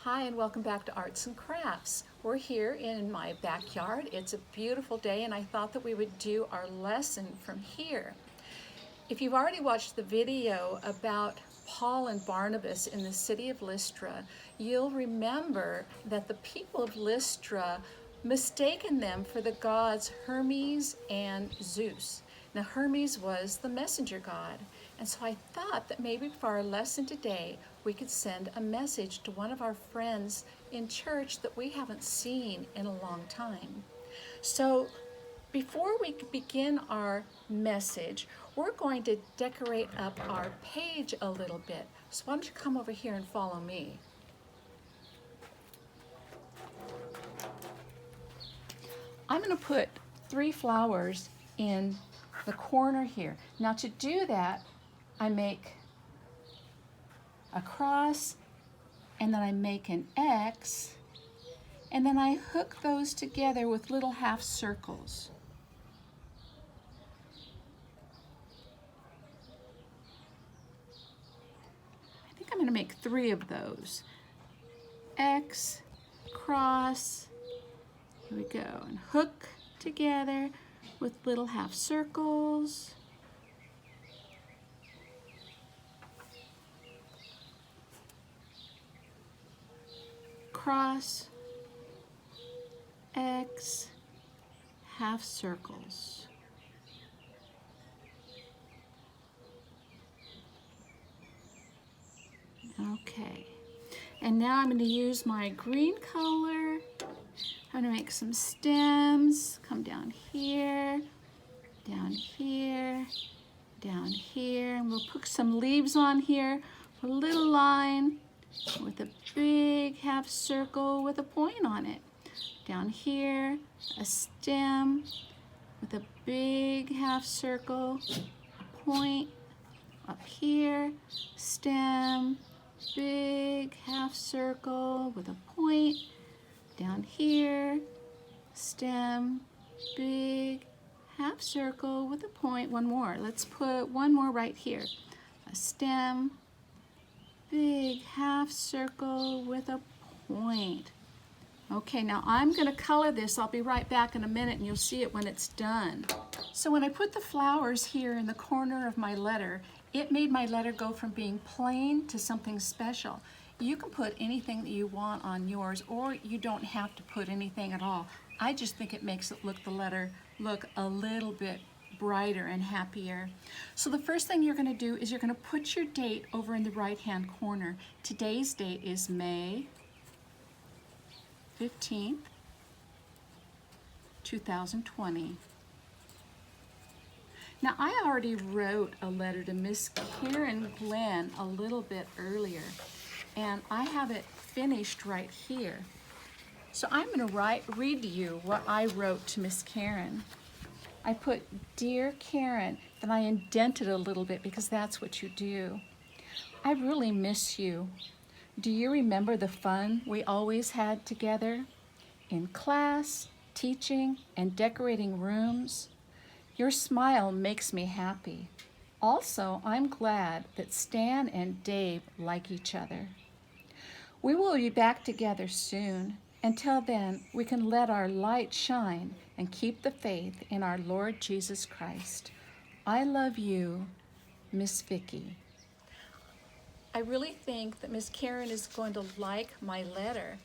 Hi and welcome back to Arts and Crafts. We're here in my backyard. It's a beautiful day and I thought that we would do our lesson from here. If you've already watched the video about Paul and Barnabas in the city of Lystra, you'll remember that the people of Lystra mistaken them for the gods Hermes and Zeus. Now Hermes was the messenger god, and so I thought that maybe for our lesson today we could send a message to one of our friends in church that we haven't seen in a long time. So before we begin our message, we're going to decorate up our page a little bit. So why don't you come over here and follow me. I'm going to put 3 flowers in the corner here. Now to do that, I make a cross, and then I make an X, and then I hook those together with little half circles. I think I'm going to make 3 of those. X, cross, here we go, and hook together with little half circles. Cross, X, half circles. Okay, and now I'm going to use my green color. I'm going to make some stems, come down here, down here, down here, and we'll put some leaves on here, a little line with a big half circle with a point on it. Down here, a stem with a big half circle, a point. Up here, stem, big half circle with a point. Down here, stem, big half circle with a point. One more. Let's put one more right here. A stem, big half circle with a point. Okay, now I'm going to color this. I'll be right back in a minute and you'll see it when it's done. So when I put the flowers here in the corner of my letter, it made my letter go from being plain to something special. You can put anything that you want on yours, or you don't have to put anything at all. I just think it makes the letter look a little bit brighter and happier. So the first thing you're going to do is you're going to put your date over in the right-hand corner. Today's date is May 15th, 2020. Now I already wrote a letter to Miss Karen Glenn a little bit earlier, and I have it finished right here. So I'm going to read to you what I wrote to Miss Karen. I put, "Dear Karen," and I indented a little bit because that's what you do. "I really miss you. Do you remember the fun we always had together? In class, teaching, and decorating rooms? Your smile makes me happy. Also, I'm glad that Stan and Dave like each other. We will be back together soon. Until then, we can let our light shine and keep the faith in our Lord Jesus Christ. I love you, Miss Vicky." I really think that Miss Karen is going to like my letter.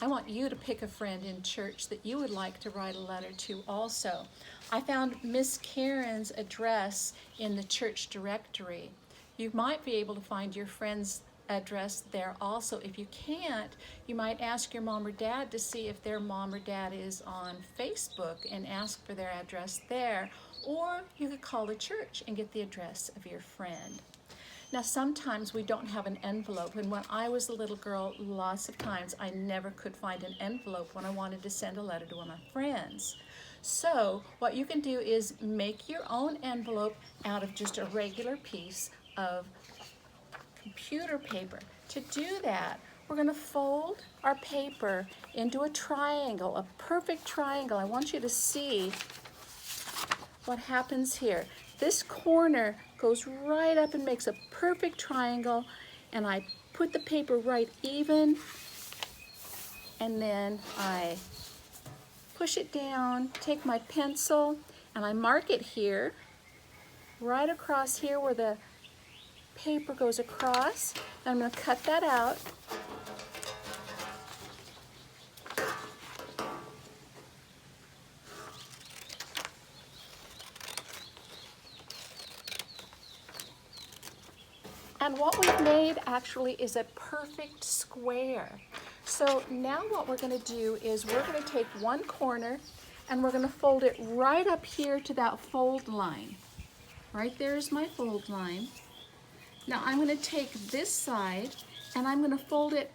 I want you to pick a friend in church that you would like to write a letter to also. I found Miss Karen's address in the church directory. You might be able to find your friend's address there also. If you can't, you might ask your mom or dad to see if their mom or dad is on Facebook and ask for their address there, or you could call the church and get the address of your friend. Now sometimes we don't have an envelope, and when I was a little girl, lots of times I never could find an envelope when I wanted to send a letter to one of my friends. So what you can do is make your own envelope out of just a regular piece of computer paper. To do that, we're going to fold our paper into a triangle, a perfect triangle. I want you to see what happens here. This corner goes right up and makes a perfect triangle, and I put the paper right even and then I push it down, take my pencil, and I mark it here, right across here where the paper goes across. And I'm going to cut that out. And what we've made actually is a perfect square. So now what we're going to do is we're going to take one corner and we're going to fold it right up here to that fold line. Right there is my fold line. Now I'm going to take this side and I'm going to fold it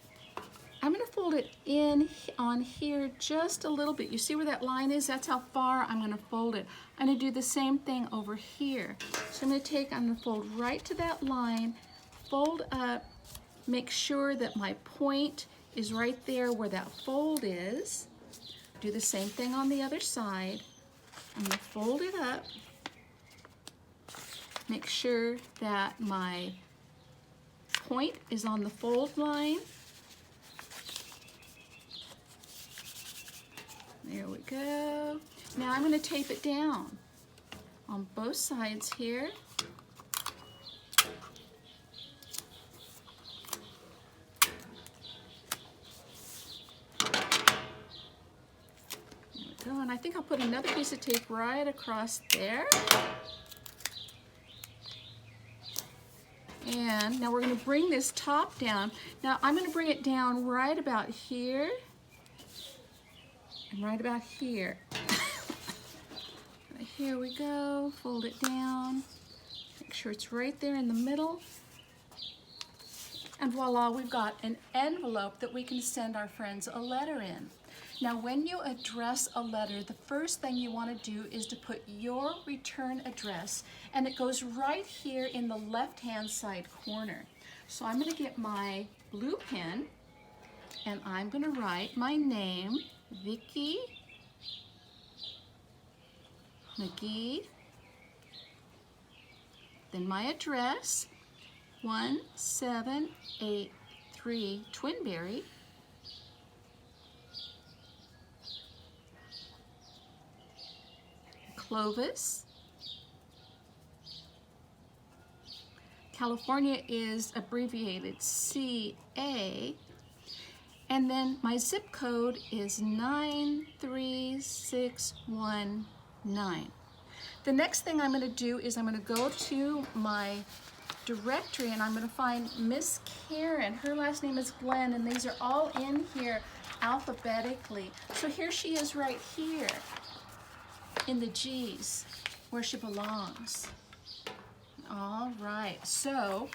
in on here just a little bit. You see where that line is? That's how far I'm going to fold it. I'm going to do the same thing over here. So I'm going to fold right to that line, fold up, make sure that my point is right there where that fold is. Do the same thing on the other side. I'm going to fold it up, make sure that my point is on the fold line. There we go. Now I'm going to tape it down on both sides here. There we go. And I think I'll put another piece of tape right across there. And now we're going to bring this top down. Now I'm going to bring it down right about here. And right about here. Here we go, fold it down, make sure it's right there in the middle. And voila, we've got an envelope that we can send our friends a letter in. Now when you address a letter, the first thing you want to do is to put your return address, and it goes right here in the left-hand side corner. So I'm going to get my blue pen, and I'm going to write my name, Vicki McGee, then my address, 1783 Twinberry, Clovis, California is abbreviated CA, and then my zip code is 93619. The next thing I'm going to do is I'm going to go to my directory and I'm going to find Miss Karen. Her last name is Glenn, and these are all in here alphabetically. So here she is right here in the G's where she belongs. All right, so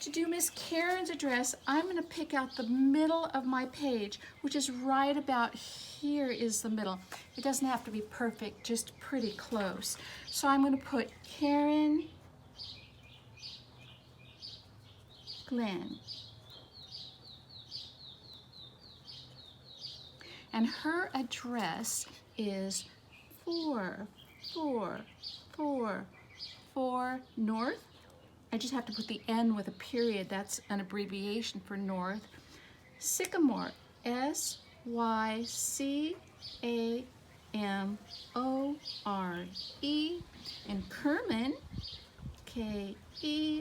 to do Miss Karen's address, I'm going to pick out the middle of my page, which is right about here is the middle. It doesn't have to be perfect, just pretty close. So I'm going to put Karen Glenn. And her address is 4444 North. I just have to put the N with a period. That's an abbreviation for North. Sycamore, S-Y-C-A-M-O-R-E. And Kerman, K-E-R-M-A-N,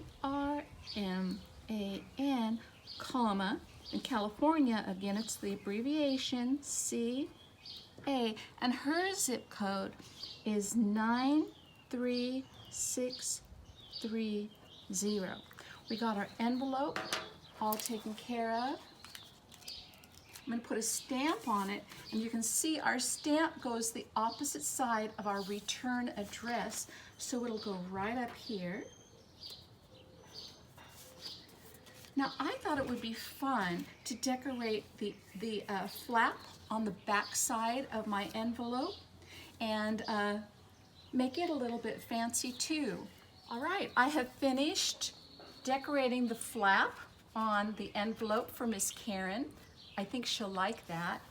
comma. In California, again, it's the abbreviation C-A. And her zip code is 93630. We got our envelope all taken care of. I'm going to put a stamp on it, and you can see our stamp goes the opposite side of our return address, so it'll go right up here. Now I thought it would be fun to decorate the flap on the back side of my envelope and make it a little bit fancy too. All right, I have finished decorating the flap on the envelope for Miss Karen. I think she'll like that.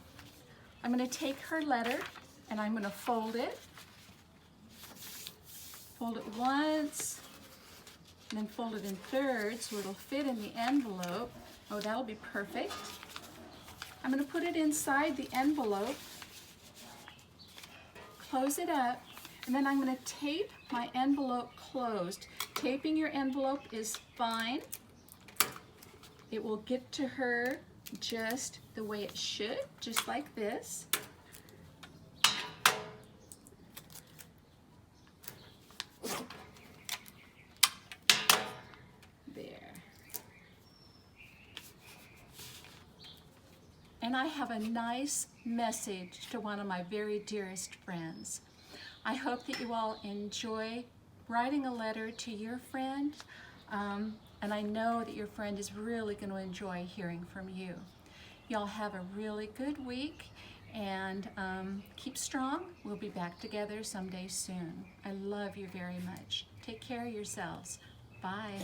I'm going to take her letter and I'm going to fold it. Fold it once, and then fold it in thirds so it'll fit in the envelope. Oh, that'll be perfect. I'm going to put it inside the envelope, close it up, and then I'm going to tape my envelope closed. Taping your envelope is fine. It will get to her just the way it should, just like this. There. And I have a nice message to one of my very dearest friends. I hope that you all enjoy writing a letter to your friend, and I know that your friend is really going to enjoy hearing from you. Y'all have a really good week, and keep strong. We'll be back together someday soon. I love you very much. Take care of yourselves. Bye.